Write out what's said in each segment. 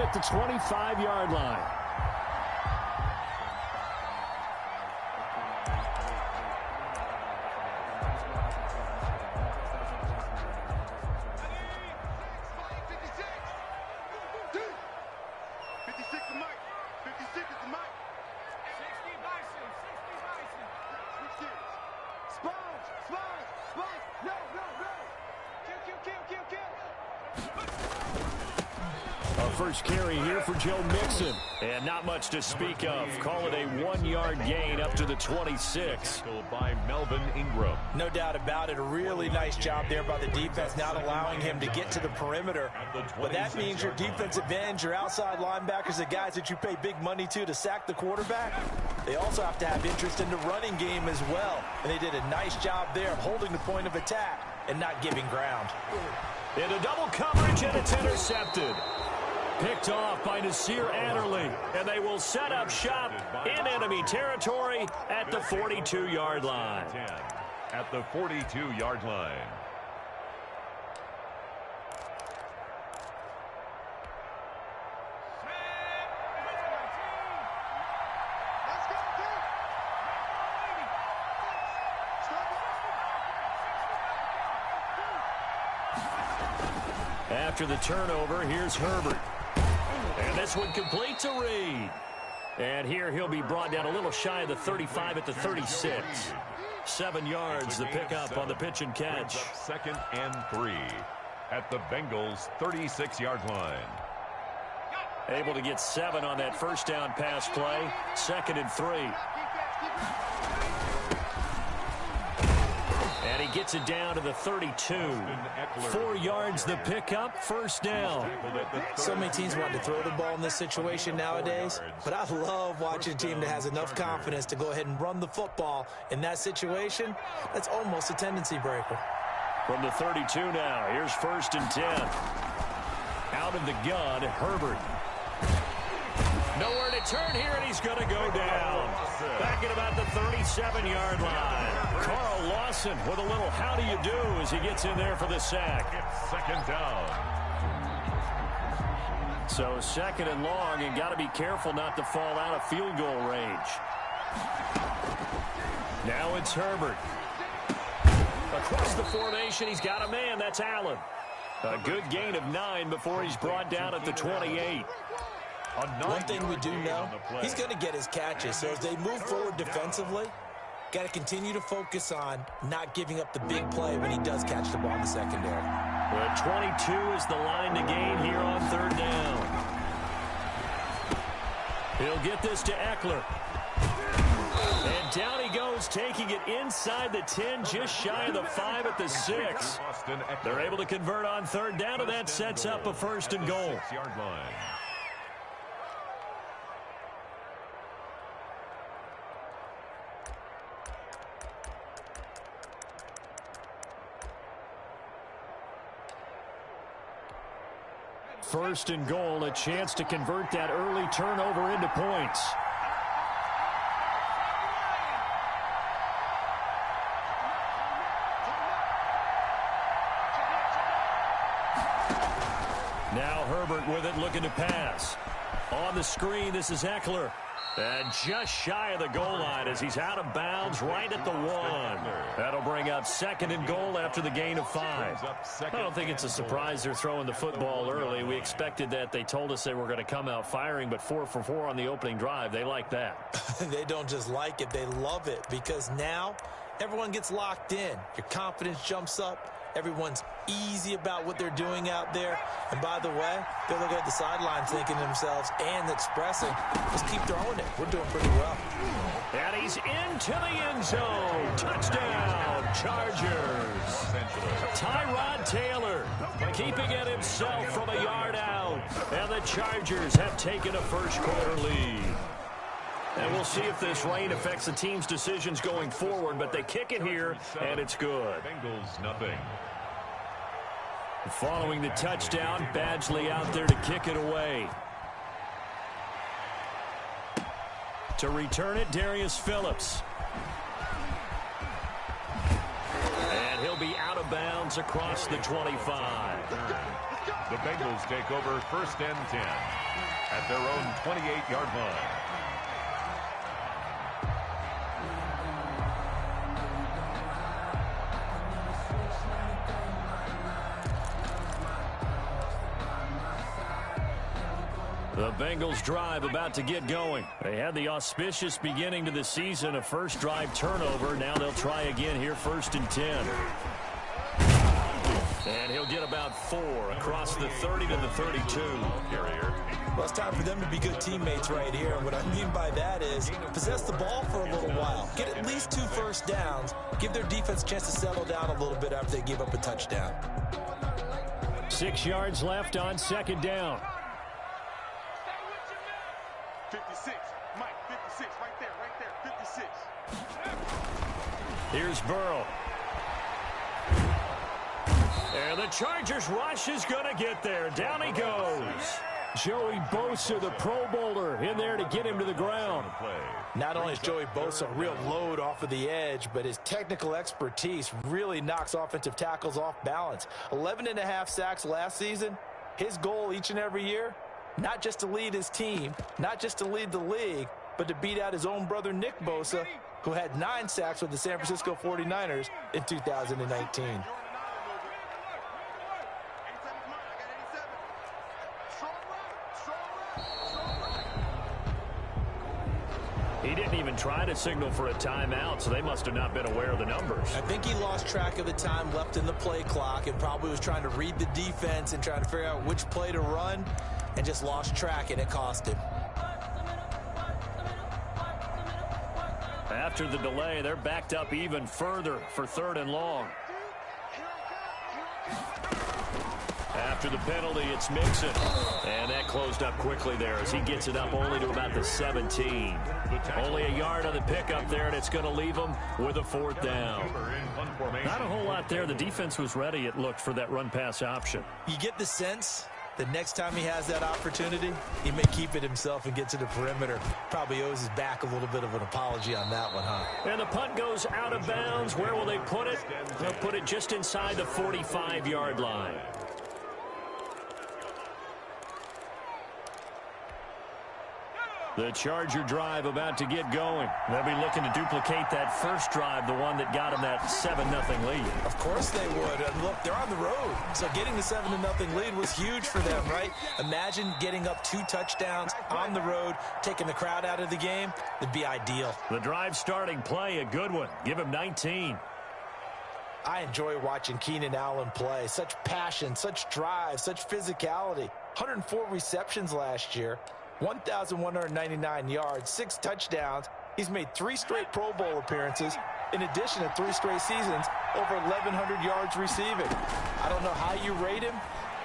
at the 25-yard line. First carry here for Joe Mixon. And not much to speak of. Call it a 1-yard gain up to the 26. By Melvin Ingram. No doubt about it. A really nice job there by the defense, not allowing him to get to the perimeter. But that means your defensive ends, your outside linebackers, the guys that you pay big money to sack the quarterback, they also have to have interest in the running game as well. And they did a nice job there of holding the point of attack and not giving ground. Into double coverage, and it's intercepted. Picked off by Nasir Adderley, and they will set up shop in enemy territory at the 42-yard line. At the 42-yard line. After the turnover, here's Herbert. And this one complete to Reed. And here he'll be brought down a little shy of the 35 at the 36. 7 yards, the pickup on the pitch and catch. Second and 3 at the Bengals' 36-yard line. Able to get 7 on that first down pass play. 2nd and 3. And he gets it down to the 32. 4 yards the pickup, first down. So many teams want to throw the ball in this situation nowadays, but I love watching a team that has enough confidence to go ahead and run the football. In that situation, that's almost a tendency breaker. From the 32 now, here's 1st and 10. Out of the gun, Herbert. Nowhere to turn here, and he's going to go down. Back at about the 37-yard line. Carl Lawson with a little how do you do as he gets in there for the sack. It's 2nd down. So 2nd and long, and got to be careful not to fall out of field goal range. Now it's Herbert. Across the formation, he's got a man. That's Allen. A good gain of 9 before he's brought down at the 28. One thing we do know, he's going to get his catches. So as they move forward defensively, got to continue to focus on not giving up the big play when he does catch the ball in the secondary. But 22 is the line to gain here on 3rd down. He'll get this to Eckler. And down he goes, taking it inside the 10, just shy of the 5 at the 6. They're able to convert on 3rd down, and that sets up a 1st and goal. 6-yard line. First and goal, a chance to convert that early turnover into points. Now Herbert with it, looking to pass. On the screen, this is Eckler. And just shy of the goal line as he's out of bounds right at the 1. That'll bring up 2nd and goal after the gain of 5. I don't think it's a surprise they're throwing the football early. We expected that. They told us they were going to come out firing, but 4 for 4 on the opening drive. They like that. They don't just like it, they love it, because now everyone gets locked in. Your confidence jumps up. Everyone's easy about what they're doing out there. And by the way, they're looking at the sidelines thinking to themselves and expressing, just keep throwing it. We're doing pretty well. And he's into the end zone. Touchdown, Chargers. Tyrod Taylor keeping it himself from a yard out. And the Chargers have taken a first-quarter lead. And we'll see if this rain affects the team's decisions going forward, but they kick it here, and it's good. Bengals nothing. Following the touchdown, Badgley out there to kick it away. To return it, Darius Phillips. And he'll be out of bounds across the 25. The Bengals take over 1st and 10 at their own 28-yard line. The Bengals drive about to get going. They had the auspicious beginning to the season, a first drive turnover. Now they'll try again here, 1st and 10. And he'll get about 4 across the 30 to the 32. Well, it's time for them to be good teammates right here. And what I mean by that is possess the ball for a little while. Get at least 2 first downs. Give their defense a chance to settle down a little bit after they give up a touchdown. 6 yards left on 2nd down. 56, Mike, 56, right there, 56. Here's Burrow. And the Chargers rush is going to get there. Down he goes. Joey Bosa, the Pro Bowler, in there to get him to the ground. Not only is Joey Bosa a real load off of the edge, but his technical expertise really knocks offensive tackles off balance. 11.5 sacks last season. His goal each and every year, not just to lead his team, not just to lead the league, but to beat out his own brother Nick Bosa, who had 9 sacks with the San Francisco 49ers in 2019. He didn't even try to signal for a timeout, so they must have not been aware of the numbers. I think he lost track of the time left in the play clock and probably was trying to read the defense and trying to figure out which play to run and just lost track, and it cost him. After the delay, they're backed up even further for 3rd and long. After the penalty, it's Mixon. And that closed up quickly there as he gets it up only to about the 17. Only a yard on the pickup there, and it's going to leave him with a 4th down. Not a whole lot there. The defense was ready, it looked, for that run-pass option. You get the sense that next time he has that opportunity, he may keep it himself and get to the perimeter. Probably owes his back a little bit of an apology on that one, huh? And the punt goes out of bounds. Where will they put it? They'll put it just inside the 45-yard line. The Charger drive about to get going. They'll be looking to duplicate that first drive, the one that got them that 7-0 lead. Of course they would. And look, they're on the road. So getting the 7-0 lead was huge for them, right? Imagine getting up 2 touchdowns on the road, taking the crowd out of the game. It'd be ideal. The drive starting play, a good one. Give him 19. I enjoy watching Keenan Allen play. Such passion, such drive, such physicality. 104 receptions last year. 1,199 yards, 6 touchdowns. He's made 3 straight Pro Bowl appearances, in addition to 3 straight seasons, over 1,100 yards receiving. I don't know how you rate him,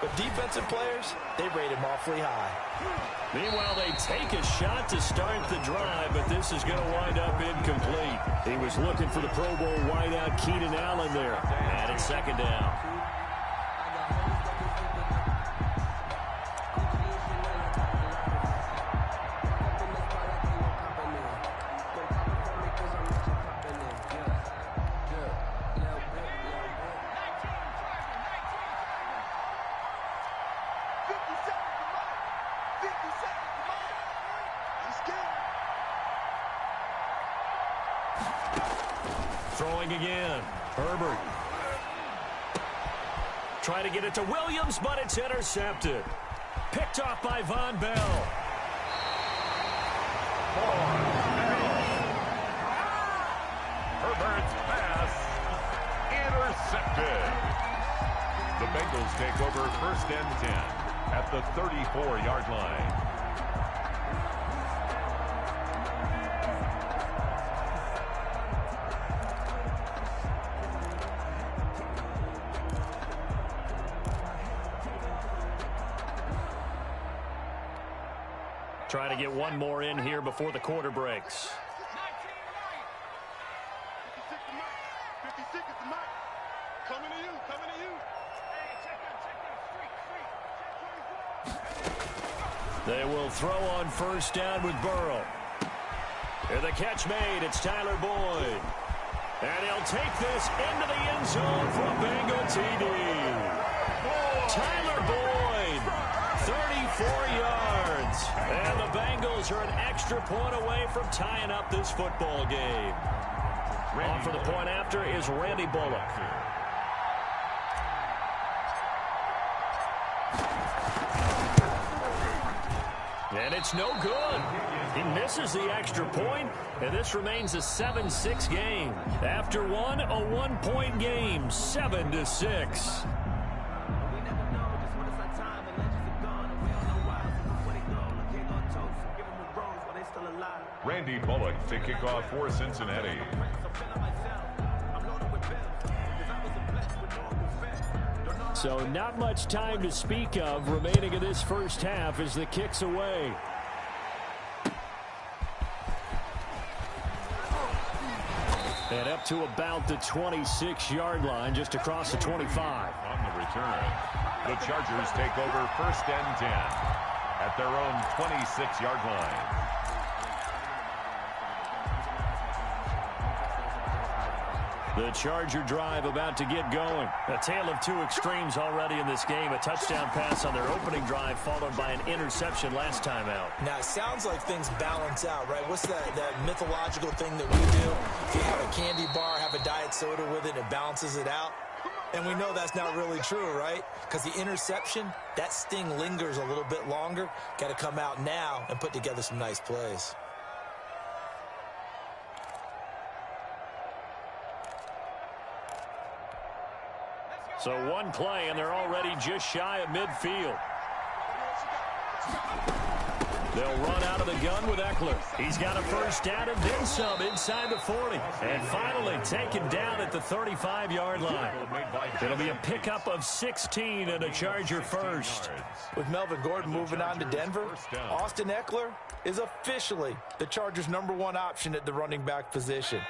but defensive players, they rate him awfully high. Meanwhile, they take a shot to start the drive, but this is going to wind up incomplete. He was looking for the Pro Bowl wideout Keenan Allen there, and it's 2nd down. Throwing again. Herbert. Try to get it to Williams, but it's intercepted. Picked off by Von Bell. Herbert's pass intercepted. The Bengals take over 1st and 10 at the 34-yard line. Trying to get one more in here before the quarter breaks. 56 is the mic. Coming to you, coming to you. They will throw on 1st down with Burrow. And the catch made, it's Tyler Boyd. And he'll take this into the end zone for a Bengal TD. Tyler Boyd, 34 yards. And the Bengals are an extra point away from tying up this football game. On for the point after is Randy Bullock. And it's no good. He misses the extra point, and this remains a 7-6 game. After one, a one-point game, 7-6. Randy Bullock to kick off for Cincinnati. So not much time to speak of remaining in this first half as the kick's away. And up to about the 26-yard line, just across the 25. On the return, the Chargers take over 1st and 10 at their own 26-yard line. The Charger drive about to get going. A tale of two extremes already in this game. A touchdown pass on their opening drive followed by an interception last time out. Now, it sounds like things balance out, right? What's that mythological thing that we do? If you have a candy bar, have a diet soda with it, it balances it out. And we know that's not really true, right? Because the interception, that sting lingers a little bit longer. Got to come out now and put together some nice plays. So one play, and they're already just shy of midfield. They'll run out of the gun with Eckler. He's got a first down and then some inside the 40. And finally taken down at the 35-yard line. It'll be a pickup of 16 and a Charger first. With Melvin Gordon moving on to Denver, Austin Eckler is officially the Chargers' #1 option at the running back position.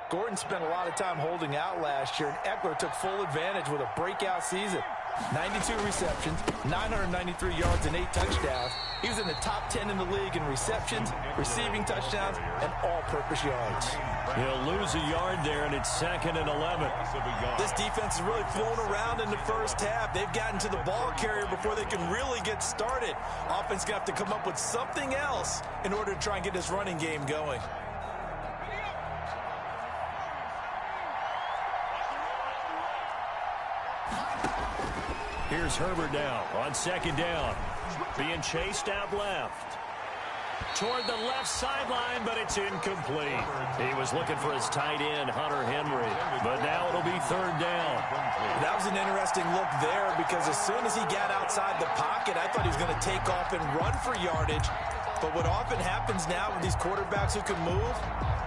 Gordon spent a lot of time holding out last year, and Eckler took full advantage with a breakout season. 92 receptions, 993 yards, and 8 touchdowns. He was in the top 10 in the league in receptions, receiving touchdowns, and all-purpose yards. He'll lose a yard there, and it's 2nd and 11. This defense has really flown around in the first half. They've gotten to the ball carrier before they can really get started. Offense going to have to come up with something else in order to try and get this running game going. Here's Herbert now on 2nd down. Being chased out left. Toward the left sideline, but it's incomplete. He was looking for his tight end, Hunter Henry. But now it'll be 3rd down. That was an interesting look there because as soon as he got outside the pocket, I thought he was going to take off and run for yardage. But what often happens now with these quarterbacks who can move,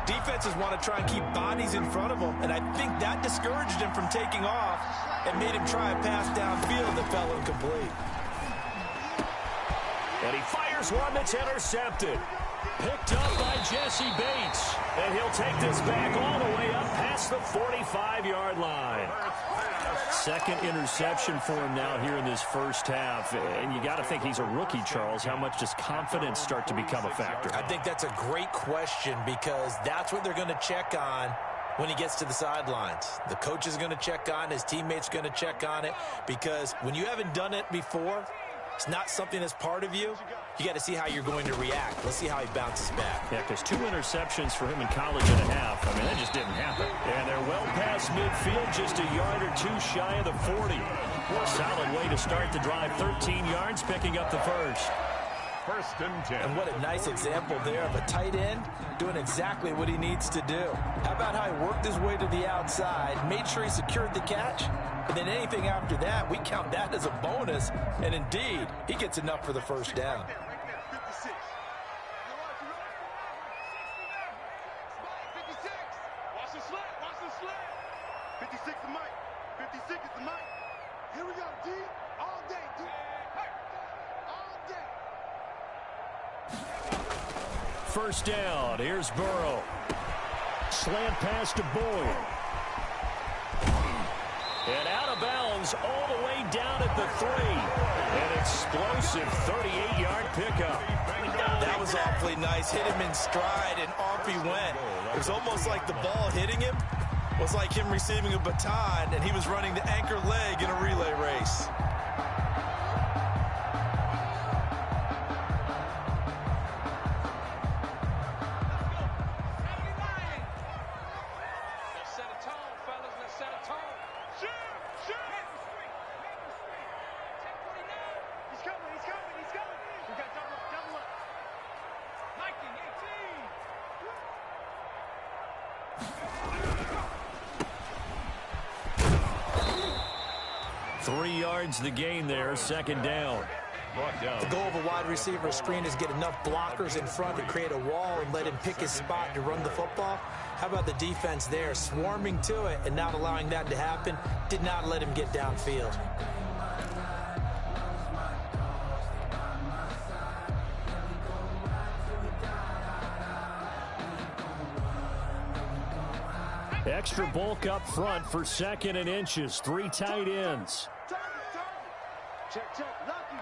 defenses want to try and keep bodies in front of them, and I think that discouraged him from taking off and made him try a pass downfield that fell incomplete. And he fires one that's intercepted. Picked up by Jesse Bates. And he'll take this back all the way up past the 45-yard line. 2nd interception for him now here in this first half. And you got to think he's a rookie, Charles. How much does confidence start to become a factor? I think that's a great question because that's what they're going to check on when he gets to the sidelines. The coach is going to check on, his teammates going to check on it, because when you haven't done it before, it's not something that's part of you. You got to see how you're going to react. Let's see how he bounces back. Yeah, because 2 interceptions for him in college and a half. I mean, that just didn't happen. And they're well past midfield, just a yard or 2 shy of the 40. Solid way to start the drive. 13 yards, picking up the first. 1st and 10. And what a nice example there of a tight end doing exactly what he needs to do. How about how he worked his way to the outside, made sure he secured the catch, and then anything after that, we count that as a bonus. And indeed, he gets enough for the first down. 56. Watch the slant. Watch the slant. 56 is Mike. 56 is the Mike. Here we go, D. All day, D. All day. 1st down. Here's Burrow. Slant pass to Boyd. And out of bounds all the way down at the 3. An explosive 38-yard pickup. That was awfully nice. Hit him in stride, and off he went. It was almost like the ball hitting him was like him receiving a baton, and he was running the anchor leg in a relay race. 3 yards the gain there, second down. The goal of a wide receiver screen is get enough blockers in front to create a wall and let him pick his spot to run the football. How about the defense there, swarming to it and not allowing that to happen? Did not let him get downfield. Extra bulk up front for 2nd and inches. 3 tight ends. Check, check. Lucky.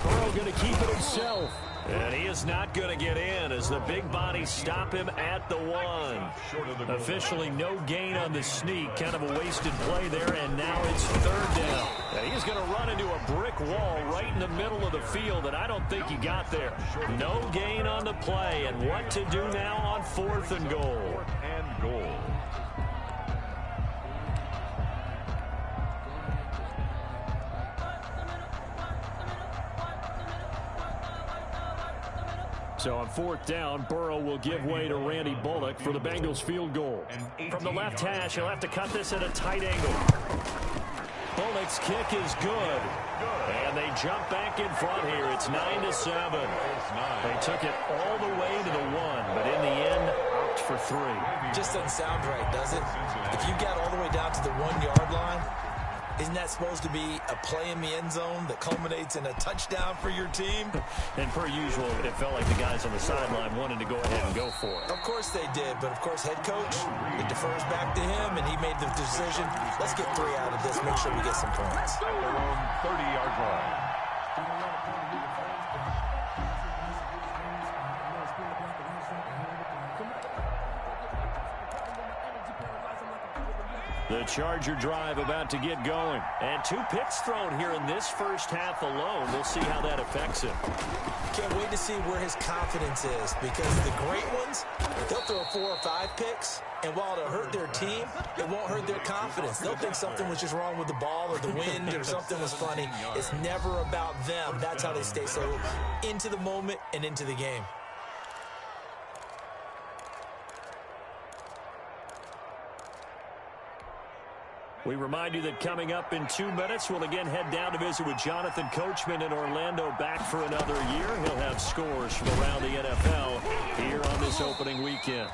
Burrow going to keep it himself. And he is not going to get in as the big bodies stop him at the 1. Officially no gain on the sneak. Kind of a wasted play there, and now it's 3rd down. And he's going to run into a brick wall right in the middle of the field, and I don't think he got there. No gain on the play, and what to do now on 4th and goal. 4th and goal. So on 4th down, Burrow will give way to Randy Bullock for the Bengals field goal. From the left hash, he'll have to cut this at a tight angle. Bullock's kick is good. And they jump back in front here. It's 9-7. They took it all the way to the 1, but in the end, opt for 3. Just doesn't sound right, does it? If you got all the way down to the 1-yard line, isn't that supposed to be a play in the end zone that culminates in a touchdown for your team? And per usual, it felt like the guys on the sideline wanted to go ahead and go for it. Of course they did, but of course head coach, it defers back to him, and he made the decision, let's get 3 out of this, make sure we get some points. At their own 30-yard line. The Charger drive about to get going. And 2 picks thrown here in this first half alone. We'll see how that affects him. Can't wait to see where his confidence is, because the great ones, they'll throw 4 or 5 picks, and while it'll hurt their team, it won't hurt their confidence. They'll think something was just wrong with the ball or the wind or something was funny. It's never about them. That's how they stay so into the moment and into the game. We remind you that coming up in 2 minutes, we'll again head down to visit with Jonathan Coachman in Orlando, back for another year. He'll have scores from around the NFL here on this opening weekend.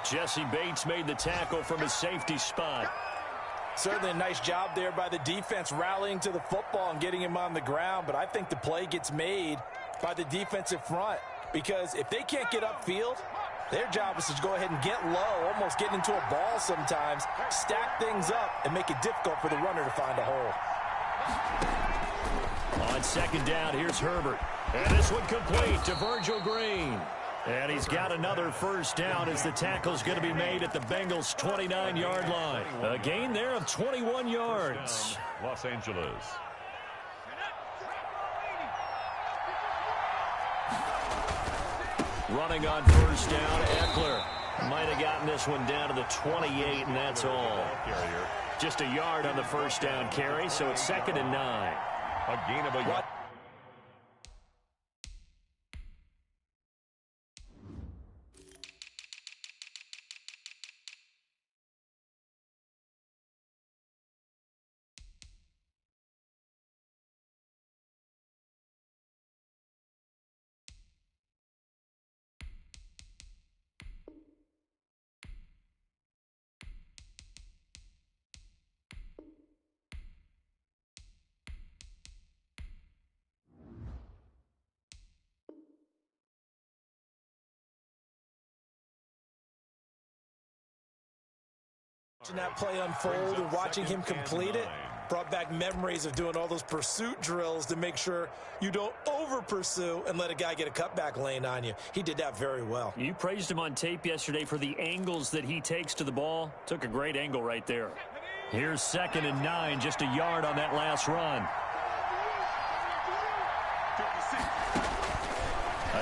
Jesse Bates made the tackle from his safety spot. Certainly a nice job there by the defense, rallying to the football and getting him on the ground, but I think the play gets made by the defensive front, because if they can't get upfield, their job is to go ahead and get low, almost get into a ball sometimes, stack things up, and make it difficult for the runner to find a hole. On 2nd down, here's Herbert. And this one complete to Virgil Green. And he's got another first down as the tackle's going to be made at the Bengals' 29-yard line. A gain there of 21 yards. Los Angeles. Running on first down, Eckler might have gotten this one down to the 28, and that's all. Just a yard on the first down carry, so it's 2nd and 9. A gain of a yard. Watching that play unfold and watching him complete it brought back memories of doing all those pursuit drills to make sure you don't over-pursue and let a guy get a cutback lane on you. He did that very well. You praised him on tape yesterday for the angles that he takes to the ball. Took a great angle right there. Here's 2nd and 9, just a yard on that last run.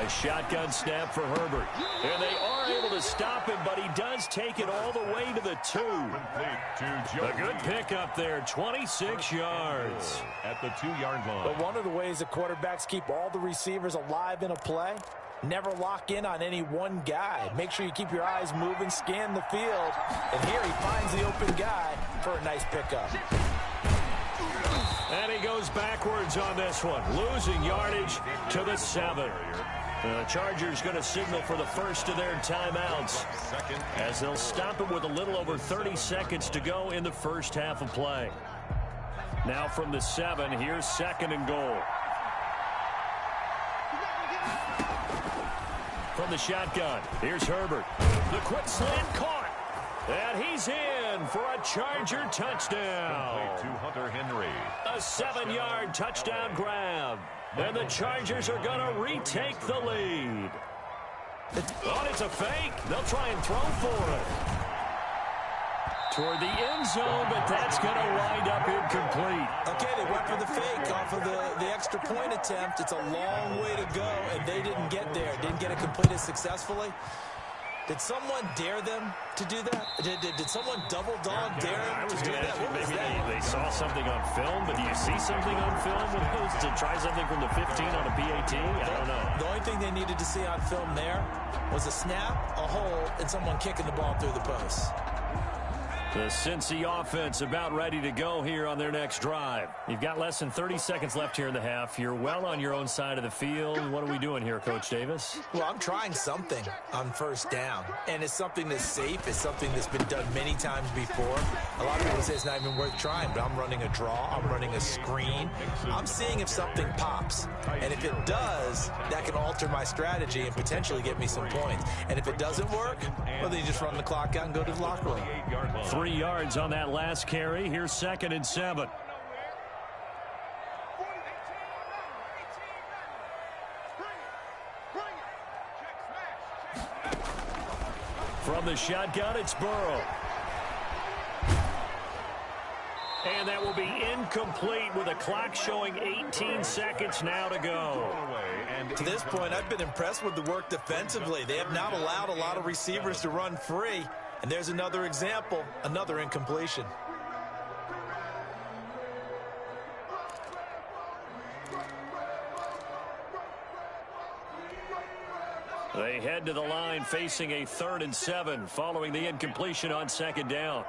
A shotgun snap for Herbert. And they are able to stop him, but he does take it all the way to the 2. A good pickup there, 26 yards. At the 2-yard line. But one of the ways the quarterbacks keep all the receivers alive in a play, never lock in on any one guy. Make sure you keep your eyes moving, scan the field. And here he finds the open guy for a nice pickup. And he goes backwards on this one, losing yardage to the 7. The Chargers going to signal for the first of their timeouts as they'll stop him with a little over 30 seconds to go in the first half of play. Now from the 7, here's 2nd and goal. From the shotgun, here's Herbert. The quick slant caught. And he's in for a Charger touchdown. To Hunter Henry. A 7-yard touchdown grab. And the Chargers are going to retake the lead. It's a fake. They'll try and throw for it. Toward the end zone, but that's going to wind up incomplete. Okay, they went for the fake off of the extra point attempt. It's a long way to go, and they didn't get there. Didn't get it completed successfully. Did someone dare them to do that? Did someone double dog dare them to do that? What was that? They saw something on film, but do you see something on film with those to try something from the 15 on a PAT? I don't know. The only thing they needed to see on film there was a snap, a hold, and someone kicking the ball through the post. The Cincy offense about ready to go here on their next drive. You've got less than 30 seconds left here in the half. You're well on your own side of the field. What are we doing here, Coach Davis? Well, I'm trying something on first down, and it's something that's safe. It's something that's been done many times before. A lot of people say it's not even worth trying, but I'm running a draw. I'm running a screen. I'm seeing if something pops, and if it does, that can alter my strategy and potentially get me some points. And if it doesn't work, well, then you just run the clock out and go to the locker room. 3 yards on that last carry. Here's 2nd and 7. From the shotgun, it's Burrow. And that will be incomplete with a clock showing 18 seconds now to go. To this point, I've been impressed with the work defensively. They have not allowed a lot of receivers to run free. And there's another example, another incompletion. They head to the line facing a 3rd and 7 following the incompletion on 2nd down.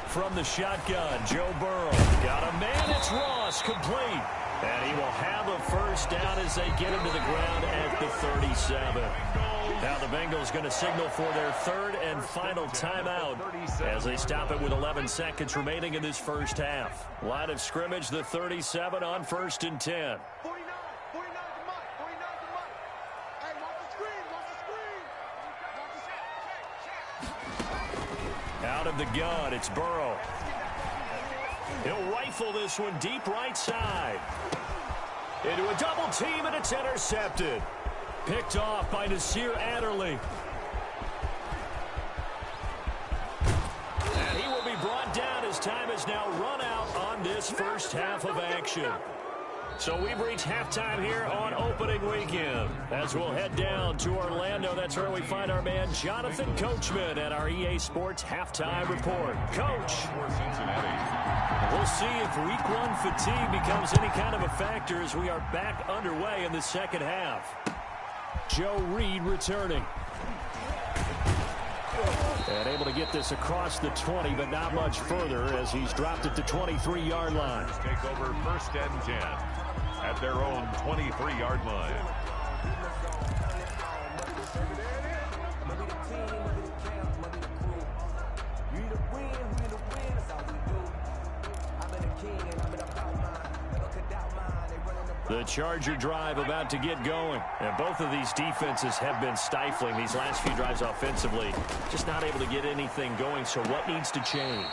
From the shotgun, Joe Burrow. Got a man, it's Ross, complete. And he will have a first down as they get him to the ground at the 37. Now the Bengals going to signal for their 3rd and final timeout as they stop it with 11 seconds remaining in this first half. Line of scrimmage, the 37 on 1st and 10. 49 to Mike. 49 to Mike. Hey, watch the screen. Watch the screen. Out of the gun, it's Burrow. He'll rifle this one deep right side. Into a double team, and it's intercepted. Picked off by Nasir Adderley. And he will be brought down as time has now run out on this first half of action. So we've reached halftime here on opening weekend. As we'll head down to Orlando, that's where we find our man Jonathan Coachman at our EA Sports Halftime Report. Coach, we'll see if week 1 fatigue becomes any kind of a factor as we are back underway in the second half. Joe Reed returning. And able to get this across the 20, but not much further as he's dropped at the 23-yard line. Take over 1st and 10 at their own 23-yard line. The Charger drive about to get going. And both of these defenses have been stifling these last few drives offensively. Just not able to get anything going, so what needs to change?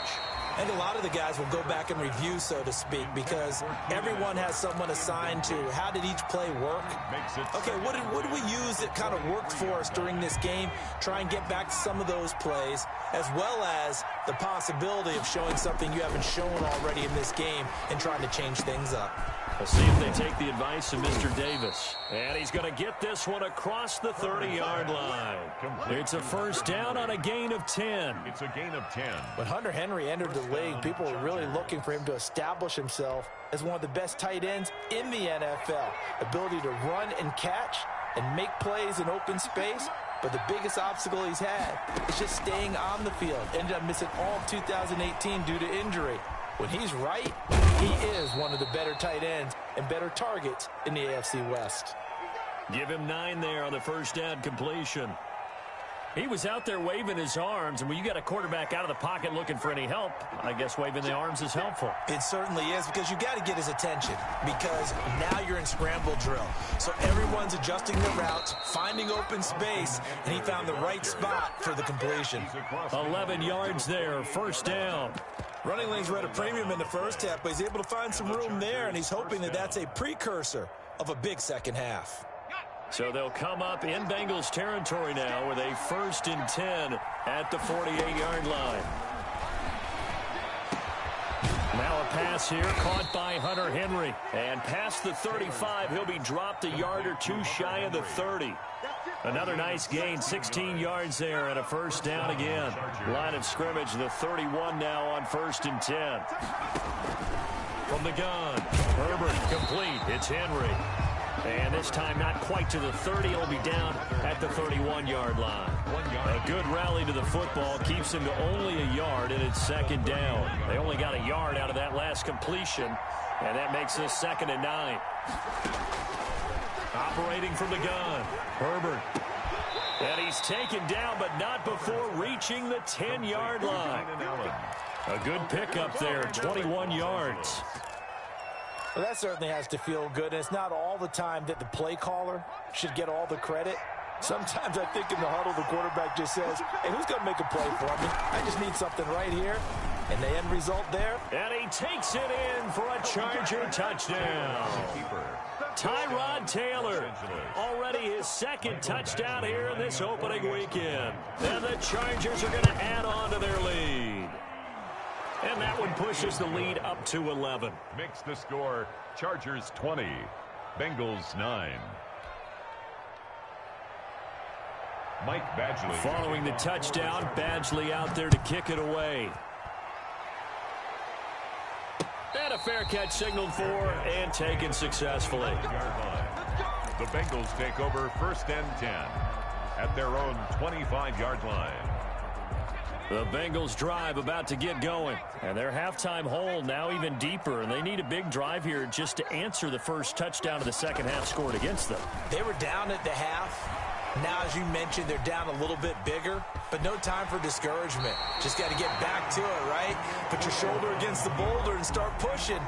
I think a lot of the guys will go back and review, so to speak, because everyone has someone assigned to how did each play work. Okay, what did we use that kind of worked for us during this game? Try and get back to some of those plays, as well as the possibility of showing something you haven't shown already in this game and trying to change things up. We'll see if they take the advice of Mr. Davis. And he's going to get this one across the 30-yard line. It's a first down on a gain of 10. It's a gain of 10. When Hunter Henry entered the league, people were really looking for him to establish himself as one of the best tight ends in the NFL. Ability to run and catch and make plays in open space. But the biggest obstacle he's had is just staying on the field. Ended up missing all of 2018 due to injury. When he's right, he is one of the better tight ends and better targets in the AFC West. Give him 9 there on the first down completion. He was out there waving his arms, and when you got a quarterback out of the pocket looking for any help, I guess waving the arms is helpful. It certainly is, because you got to get his attention, because now you're in scramble drill. So everyone's adjusting their routes, finding open space, and he found the right spot for the completion. 11 yards there, first down. Running lanes were at a premium in the first half, but he's able to find some room there, and he's hoping that that's a precursor of a big second half. So they'll come up in Bengals territory now with a 1st and 10 at the 48-yard line. Now a pass here caught by Hunter Henry. And past the 35, he'll be dropped a yard or two shy of the 30. Another nice gain, 16 yards there and a first down again. Line of scrimmage, the 31 now on 1st and 10. From the gun, Herbert complete. It's Henry. And this time not quite to the 30. It'll be down at the 31-yard line. A good rally to the football keeps him to only a yard, and it's 2nd down. They only got a yard out of that last completion, and that makes this 2nd and 9. Operating from the gun, Herbert. And he's taken down, but not before reaching the 10-yard line. A good pickup there, 21 yards. Well, that certainly has to feel good, and it's not all the time that the play caller should get all the credit. Sometimes I think in the huddle, the quarterback just says, hey, who's going to make a play for me? I just need something right here. And the end result there. And he takes it in for a Charger touchdown. Tyrod Taylor, already his 2nd touchdown here in this opening weekend. And the Chargers are going to add on to their lead. And that one pushes the lead up to 11. Makes the score Chargers 20, Bengals 9. Mike Badgley. Following the touchdown, Badgley out there to kick it away. And a fair catch signaled for and taken successfully. The Bengals take over 1st and 10 at their own 25-yard line. The Bengals drive about to get going. And their halftime hole now even deeper. And they need a big drive here just to answer the first touchdown of the second half scored against them. They were down at the half. Now, as you mentioned, they're down a little bit bigger, but no time for discouragement. Just got to get back to it, right? Put your shoulder against the boulder and start pushing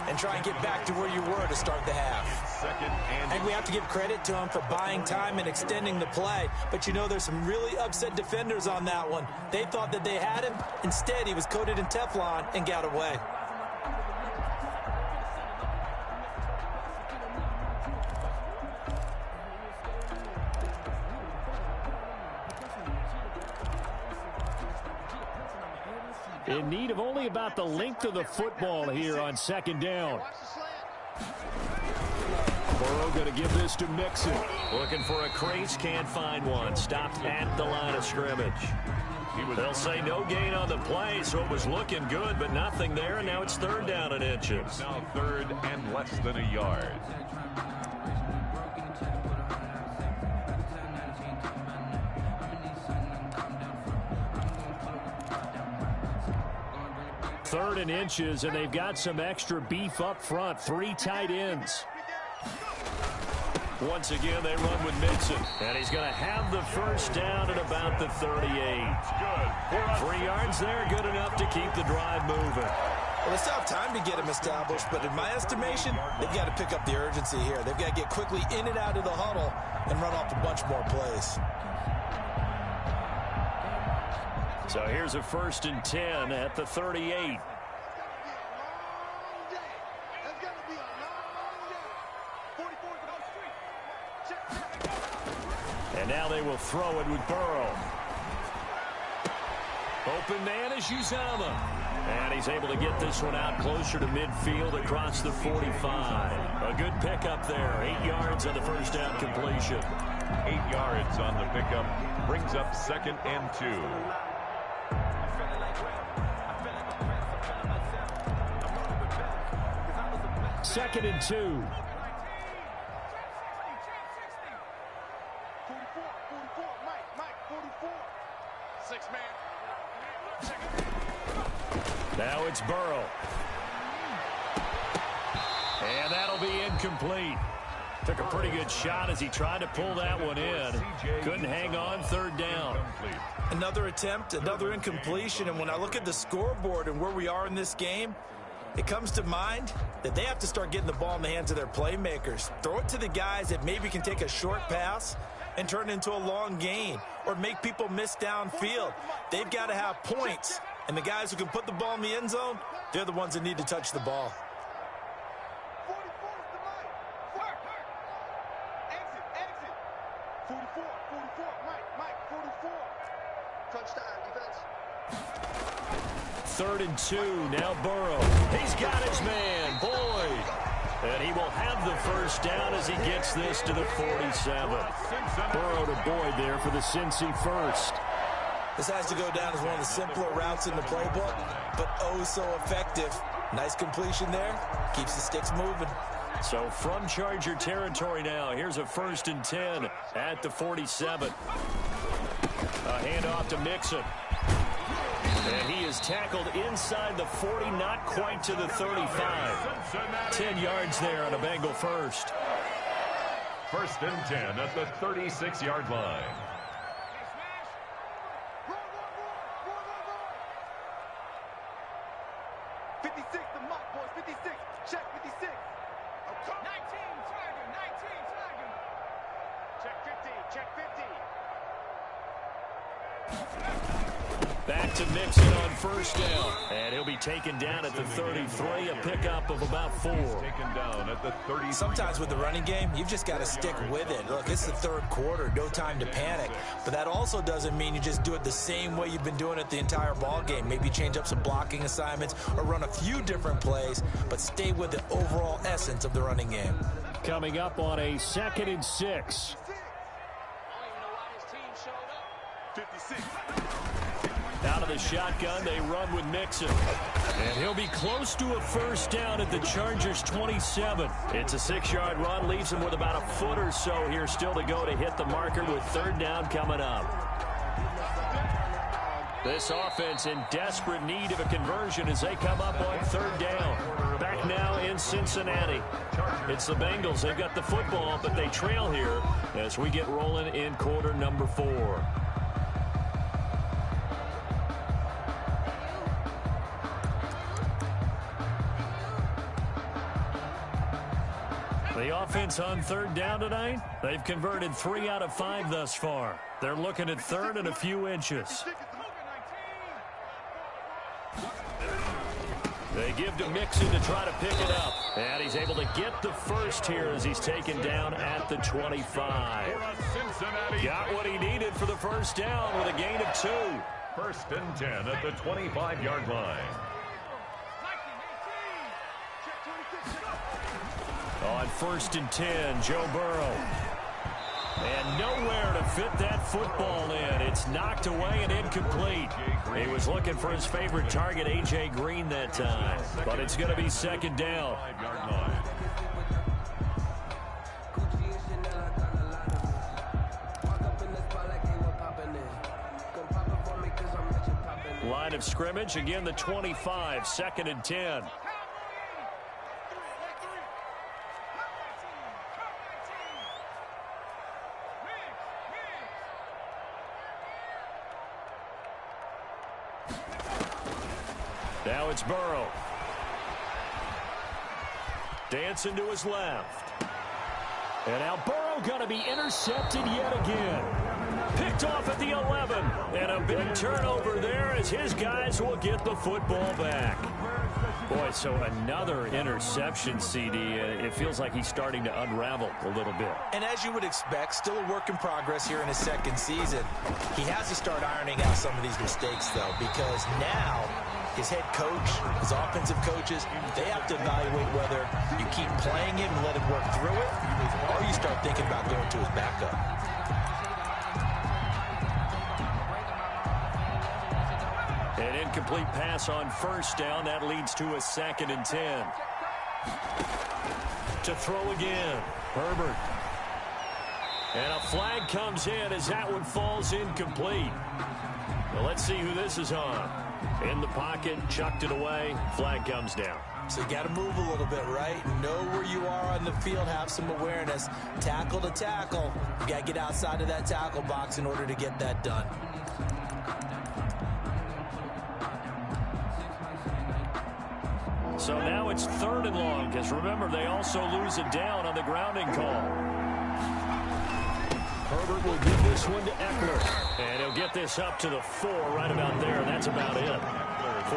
and try and get back to where you were to start the half. I think we have to give credit to him for buying time and extending the play, but you know there's some really upset defenders on that one. They thought that they had him. Instead, he was coated in Teflon and got away. In need of only about the length of the football here on 2nd down. Burrow going to give this to Mixon. Looking for a crease, can't find one. Stopped at the line of scrimmage. They'll say no gain on the play, so it was looking good, but nothing there, and now it's 3rd down and inches. Now 3rd and less than a yard. Third and inches, and they've got some extra beef up front. 3 tight ends. Once again, they run with Mixon. And he's going to have the first down at about the 38. 3 yards there, good enough to keep the drive moving. Well, they still have time to get him established, but in my estimation, they've got to pick up the urgency here. They've got to get quickly in and out of the huddle and run off a bunch more plays. So here's a 1st and 10 at the 38. And now they will throw it with Burrow. Open man is Uzomah. And he's able to get this one out closer to midfield across the 45. A good pickup there. 8 yards on the first down completion. 8 yards on the pickup. Brings up 2nd and 2. Second and 2. 44, 44, Mike, 44. 6-man. Now it's Burrow. And that'll be incomplete. Took a pretty good shot as he tried to pull that one in. Couldn't hang on, 3rd down. Another attempt, another incompletion. And when I look at the scoreboard and where we are in this game, it comes to mind that they have to start getting the ball in the hands of their playmakers. Throw it to the guys that maybe can take a short pass and turn it into a long gain or make people miss downfield. They've got to have points. And the guys who can put the ball in the end zone, they're the ones that need to touch the ball. 44 is the Mike. Exit. 44, Mike, 44. Touchdown, defense. 3rd and 2. Now Burrow. He's got his man, Boyd. And he will have the first down as he gets this to the 47. Burrow to Boyd there for the Cincy first. This has to go down as one of the simpler routes in the playbook, but oh so effective. Nice completion there. Keeps the sticks moving. So from Charger territory now, here's a 1st and 10 at the 47. A handoff to Mixon. And he is tackled inside the 40, not quite to the 35. 10 yards there on a Bengal first. 1st and 10 at the 36-yard line. 56, the Mike, boys, 56. Check 56. 19, Tiger. Check 50. Back to Mixon on 1st down. And he'll be taken down at the 33, a pickup of about 4. Taken down at the 30. Sometimes with the running game, you've just got to stick with it. Look, it's the 3rd quarter, no time to panic. But that also doesn't mean you just do it the same way you've been doing it the entire ball game. Maybe change up some blocking assignments or run a few different plays, but stay with the overall essence of the running game. Coming up on a 2nd and 6. 56. Out of the shotgun, they run with Mixon. And he'll be close to a first down at the Chargers' 27. It's a 6-yard run, leaves him with about a foot or so here still to go to hit the marker with 3rd down coming up. This offense in desperate need of a conversion as they come up on 3rd down. Back now in Cincinnati. It's the Bengals. They've got the football, but they trail here as we get rolling in quarter number 4. The offense on 3rd down tonight, they've converted 3 out of 5 thus far. They're looking at 3rd and a few inches. They give to Mixon to try to pick it up. And he's able to get the first here as he's taken down at the 25. Got what he needed for the first down with a gain of 2. 1st and 10 at the 25-yard line. On 1st and 10, Joe Burrow. And nowhere to fit that football in. It's knocked away and incomplete. He was looking for his favorite target, A.J. Green, that time. But it's going to be 2nd down. Line of scrimmage, again the 25, 2nd and 10. Now it's Burrow. Dancing to his left. And now Burrow going to be intercepted yet again. Picked off at the 11. And a big turnover there as his guys will get the football back. Boy, so another interception, CD. It feels like he's starting to unravel a little bit. And as you would expect, still a work in progress here in his second season. He has to start ironing out some of these mistakes, though, because now his head coach, his offensive coaches, they have to evaluate whether you keep playing him and let him work through it, or you start thinking about going to his backup. An incomplete pass on first down. That leads to a 2nd and 10. To throw again, Herbert. And a flag comes in as that one falls incomplete. Well, let's see who this is on. In the pocket, chucked it away, flag comes down. So you got to move a little bit, right? Know where you are on the field, have some awareness. Tackle to tackle. You got to get outside of that tackle box in order to get that done. So now it's 3rd and long, because remember, they also lose it down on the grounding call. Herbert will give this one to Eckler. And he'll get this up to the 4 right about there, and that's about it.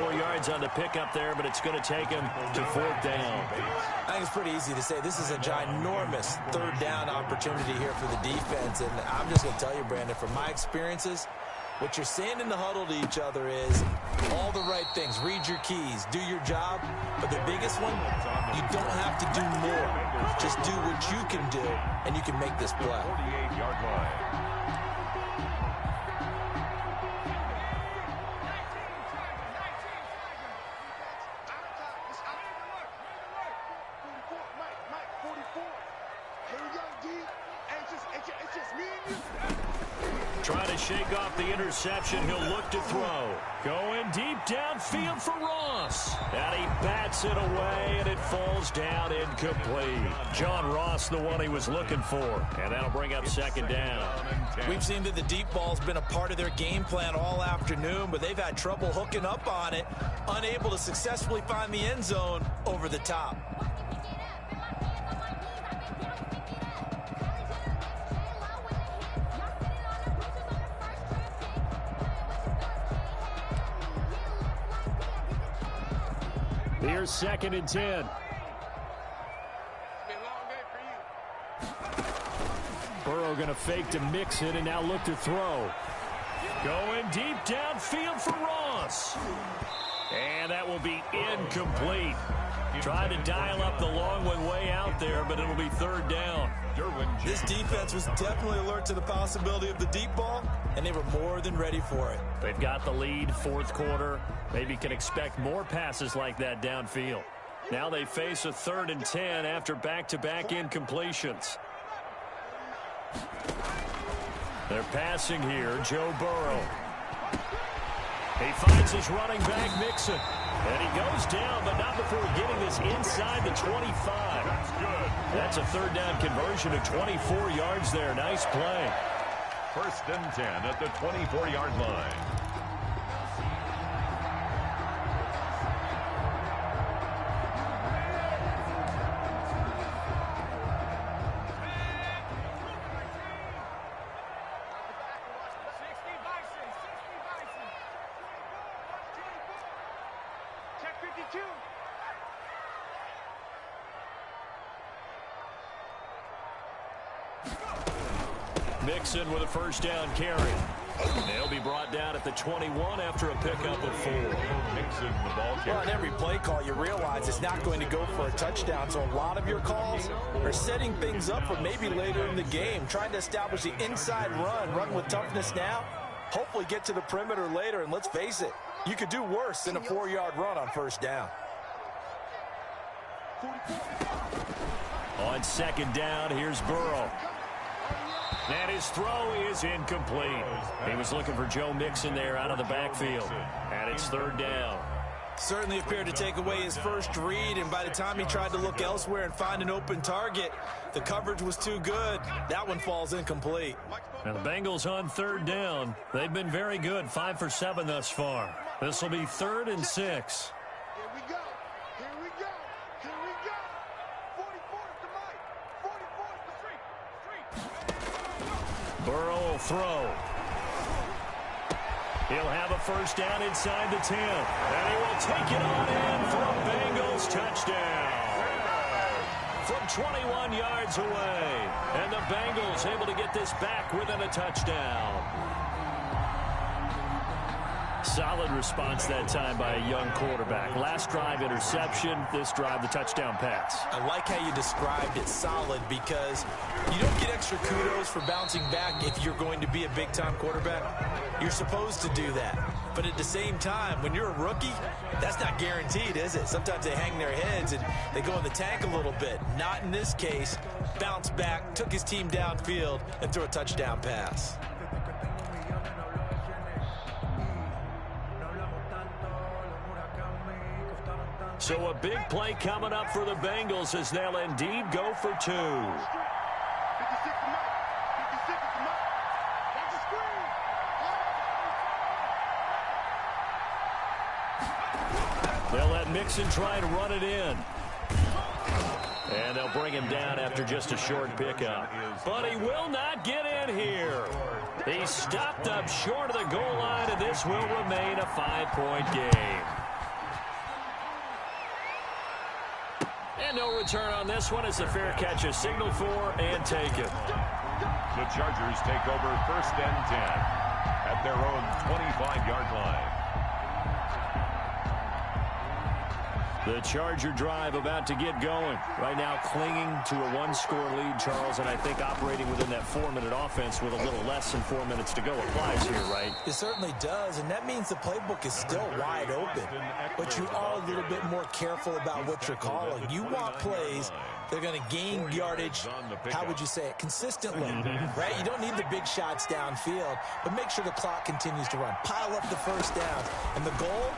4 yards on the pickup there, but it's going to take him to 4th down. I think it's pretty easy to say this is a ginormous 3rd down opportunity here for the defense. And I'm just going to tell you, Brandon, from my experiences, what you're saying in the huddle to each other is all the right things. Read your keys. Do your job. But the biggest one, you don't have to do more. Just do what you can do, and you can make this play. 48-yard line. Trying to shake off the interception. He'll look to throw. Going deep downfield for Ross. And he bats it away, and it falls down incomplete. John Ross, the one he was looking for. And that'll bring up 2nd down. We've seen that the deep ball's been a part of their game plan all afternoon, but they've had trouble hooking up on it, unable to successfully find the end zone over the top. Here's 2nd and 10. Burrow going to fake to mix it and now look to throw. Going deep downfield for Ross. And that will be incomplete. Trying to dial up the long one way out there, but it'll be 3rd down. This defense was definitely alert to the possibility of the deep ball, and they were more than ready for it. They've got the lead, 4th quarter. Maybe can expect more passes like that downfield. Now they face a 3rd and 10 after back-to-back incompletions. They're passing here, Joe Burrow. He finds his running back, Mixon. And he goes down, but not before getting this inside the 25. That's good. That's a 3rd down conversion of 24 yards there. Nice play. 1st and 10 at the 24-yard line. Mixon with a 1st down carry. They'll be brought down at the 21 after a pickup of 4. Mixon, the ball carrier. Well, on every play call, you realize it's not going to go for a touchdown. So a lot of your calls are setting things up for maybe later in the game, trying to establish the inside run with toughness now, hopefully get to the perimeter later. And let's face it, you could do worse than a 4-yard run on 1st down. On 2nd down, here's Burrow. And his throw is incomplete. He was looking for Joe Mixon there out of the backfield. And it's 3rd down. Certainly appeared to take away his first read, and by the time he tried to look elsewhere and find an open target, the coverage was too good. That one falls incomplete. Now the Bengals on 3rd down. They've been very good, 5 for 7 thus far. This will be 3rd and 6. Here we go. Here we go. Here we go. 44 is the mic. 44 is the street. Burrow will throw. He'll have a first down inside the 10. And he will take it on in for a Bengals touchdown. From 21 yards away. And the Bengals able to get this back within a touchdown. Solid response that time by a young quarterback. Last drive, interception. This drive, the touchdown pass. I like how you described it, solid, because you don't get extra kudos for bouncing back if you're going to be a big-time quarterback. You're supposed to do that. But at the same time, when you're a rookie, that's not guaranteed, is it? Sometimes they hang their heads and they go in the tank a little bit. Not in this case. Bounced back, took his team downfield, and threw a touchdown pass. So a big play coming up for the Bengals as they'll indeed go for 2. 56 to Mike. 56 to Mike. Watch the screen. They'll let Mixon try and run it in. And they'll bring him down after just a short pickup. But he will not get in here. He's stopped up short of the goal line, and this will remain a 5-point game. And no return on this one. It's a fair catch, a signal for and taken. The Chargers take over first and 10 at their own 25-yard line. The Charger drive about to get going. Right now clinging to a 1-score lead, Charles, and I think operating within that 4-minute offense with a little less than 4 minutes to go applies here, right? It certainly does, and that means the playbook is still wide open. But you are a little bit more careful about what you're calling. You want plays that are going to gain yardage, how would you say it, consistently, right? You don't need the big shots downfield, but make sure the clock continues to run. Pile up the first downs, and the goal,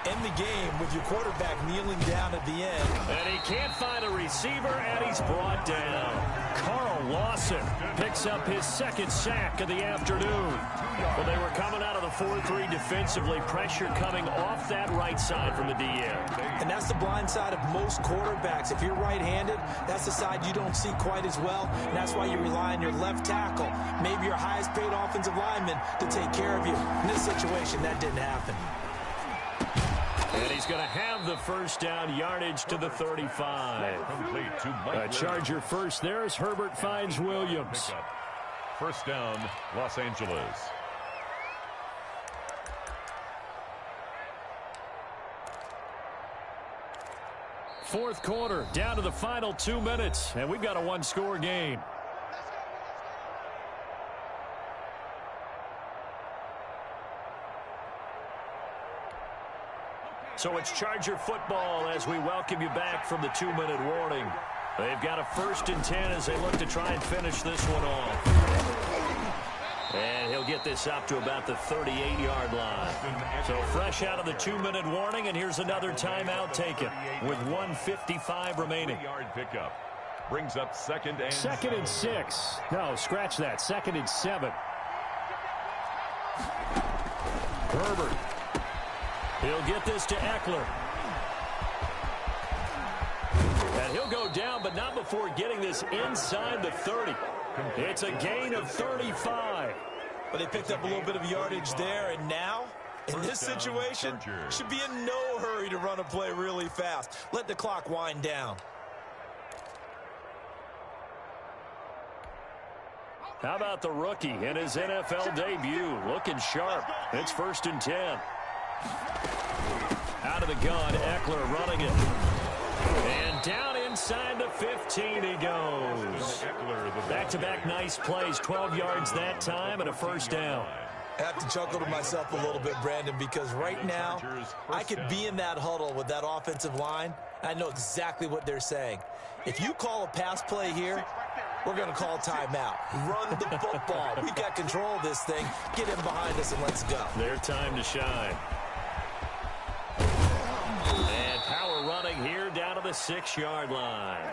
end the game with your quarterback kneeling down at the end. And he can't find a receiver, and he's brought down. Carl Lawson picks up his second sack of the afternoon. Well, they were coming out of the 4-3 defensively. Pressure coming off that right side from the DM. And that's the blind side of most quarterbacks. If you're right-handed, that's the side you don't see quite as well. And that's why you rely on your left tackle, maybe your highest-paid offensive lineman, to take care of you. In this situation, that didn't happen. And he's going to have the first down, yardage to the 35. A Charger first there as Herbert finds Williams. First down, Los Angeles. Fourth quarter, down to the final 2 minutes, and we've got a 1-score game. So it's Charger football as we welcome you back from the 2-minute warning. They've got a first and 10 as they look to try and finish this one off. And he'll get this up to about the 38-yard line. So fresh out of the 2-minute warning, and here's another timeout taken with 1:55 remaining. Yard pickup brings up second and 6. No, scratch that. 2nd and 7. Herbert. He'll get this to Eckler. And he'll go down, but not before getting this inside the 30. It's a gain of 35. But they picked up a little bit of yardage there, and now, in this situation, should be in no hurry to run a play really fast. Let the clock wind down. How about the rookie in his NFL debut? Looking sharp. It's 1st and 10. Out of the gun, Eckler running it. And down inside the 15 he goes. Back-to-back nice plays, 12 yards that time and a first down. I have to chuckle to myself a little bit, Brandon, because right now I could be in that huddle with that offensive line. I know exactly what they're saying. If you call a pass play here, we're going to call timeout. Run the football. We've got control of this thing. Get him behind us and let's go. Their time to shine. And power running here down to the 6-yard line.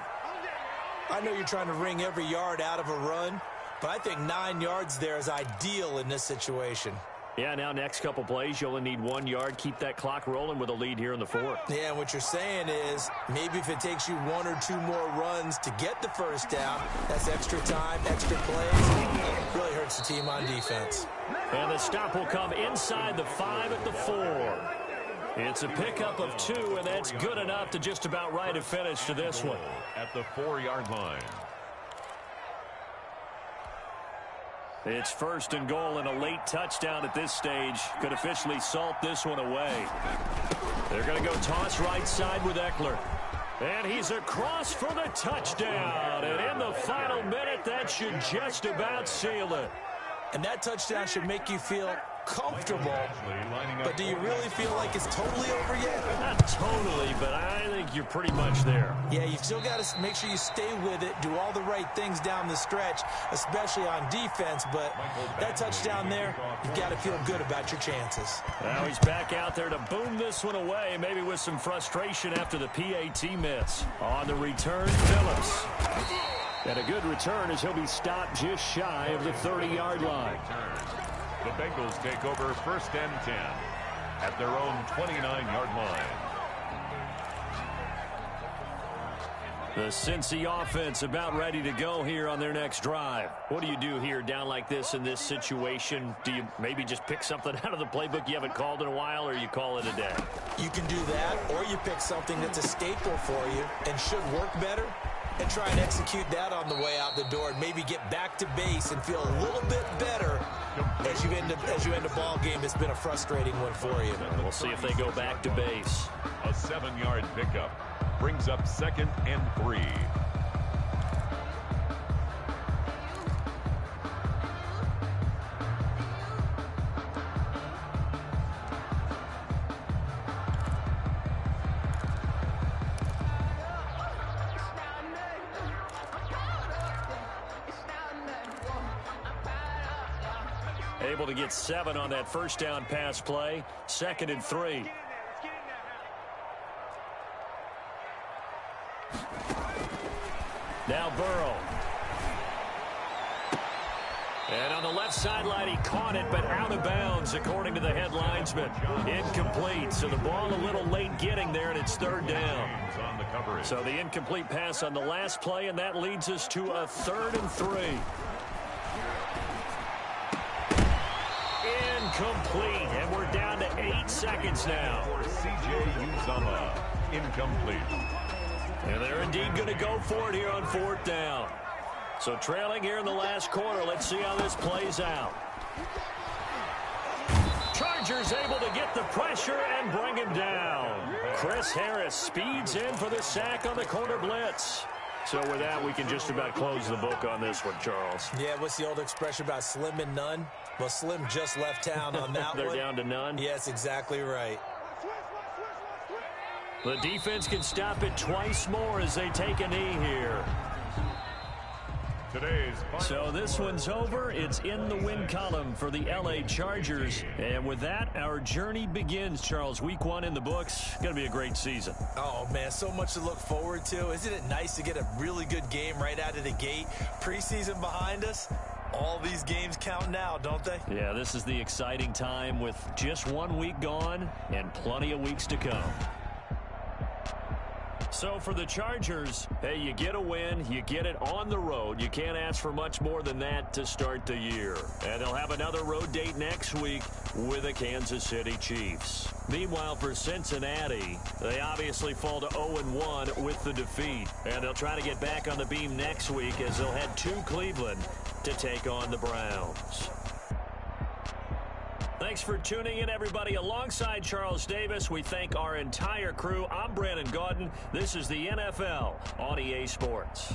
I know you're trying to wring every yard out of a run, but I think 9 yards there is ideal in this situation. Yeah, now next couple plays, you only need 1 yard. Keep that clock rolling with a lead here in the 4th. Yeah, and what you're saying is maybe if it takes you 1 or 2 more runs to get the first down, that's extra time, extra plays. Really hurt hurts the team on defense. And the stop will come inside the 5 at the 4. It's a pickup of 2, and that's good enough to just about write a finish to this one. At the 4-yard line. It's 1st and goal, and a late touchdown at this stage could officially salt this one away. They're going to go toss right side with Eckler. And he's across for the touchdown. And in the final minute, that should just about seal it. And that touchdown should make you feel comfortable. But do you really feel like it's totally over yet? Not totally, but I think you're pretty much there. Yeah, you've still got to make sure you stay with it, do all the right things down the stretch, especially on defense. But that touchdown there, you've got to feel good about your chances. Now he's back out there to boom this one away, maybe with some frustration after the PAT miss. On the return, Phillips. And a good return as he'll be stopped just shy of the 30-yard line. The Bengals take over 1st and 10 at their own 29-yard line. The Cincy offense about ready to go here on their next drive. What do you do here down like this in this situation? Do you maybe just pick something out of the playbook you haven't called in a while, or you call it a day? You can do that, or you pick something that's a staple for you and should work better, and try and execute that on the way out the door and maybe get back to base and feel a little bit better as you end a ball game that's been a frustrating one for you. We'll see if they go back to base. A 7-yard pickup brings up 2nd and 3. Able to get 7 on that 1st down pass play. 2nd and 3. Now Burrow. And on the left sideline, he caught it, but out of bounds, according to the head linesman. Incomplete, so the ball a little late getting there, and it's 3rd down. So the incomplete pass on the last play, and that leads us to a 3rd and 3. Incomplete, and we're down to 8 seconds now. For C.J. Uzomah, incomplete. And they're indeed going to go for it here on 4th down. So trailing here in the last quarter. Let's see how this plays out. Chargers able to get the pressure and bring him down. Chris Harris speeds in for the sack on the corner blitz. So with that, we can just about close the book on this one, Charles. Yeah, what's the old expression about slim and none? Well, Slim just left town on that They're one. down to none? Yes, exactly right. The defense can stop it twice more as they take a knee here. So this one's over. It's in the win column for the L.A. Chargers. And with that, our journey begins, Charles. Week 1 in the books. Going to be a great season. Oh, man, so much to look forward to. Isn't it nice to get a really good game right out of the gate? Preseason behind us. All these games count now, don't they? Yeah, this is the exciting time with just 1 week gone and plenty of weeks to come. So for the Chargers, hey, you get a win, you get it on the road. You can't ask for much more than that to start the year. And they'll have another road date next week with the Kansas City Chiefs. Meanwhile, for Cincinnati, they obviously fall to 0-1 with the defeat. And they'll try to get back on the beam next week as they'll head to Cleveland to take on the Browns. Thanks for tuning in, everybody. Alongside Charles Davis, we thank our entire crew. I'm Brandon Gaudin. This is the NFL on EA Sports.